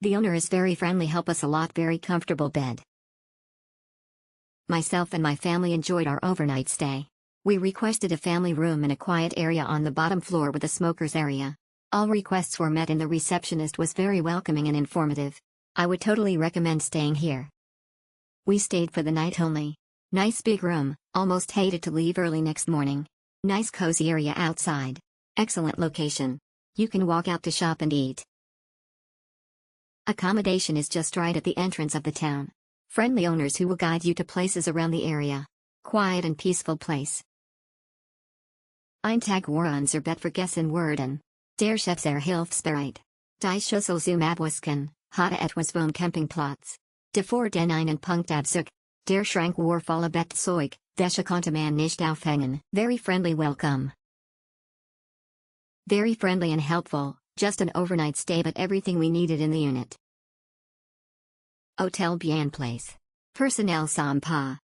The owner is very friendly, help us a lot, very comfortable bed. Myself and my family enjoyed our overnight stay. We requested a family room in a quiet area on the bottom floor with a smoker's area. All requests were met and the receptionist was very welcoming and informative. I would totally recommend staying here. We stayed for the night only. Nice big room, almost hated to leave early next morning. Nice cozy area outside. Excellent location. You can walk out to shop and eat. Accommodation is just right at the entrance of the town. Friendly owners who will guide you to places around the area. Quiet and peaceful place. Eintag war unser Bett vergessen worden. Der Chef sehr hilfsbereit. Die Schüssel zum Abwasken, hatte etwas vom Campingplatz. Davor den einen Punkt Abzug. Der Schrank war voller Bettzeug, welche konnte man nicht aufhängen. Very friendly welcome. Very friendly and helpful, just an overnight stay but everything we needed in the unit. Hotel bien place. Personnel sympa.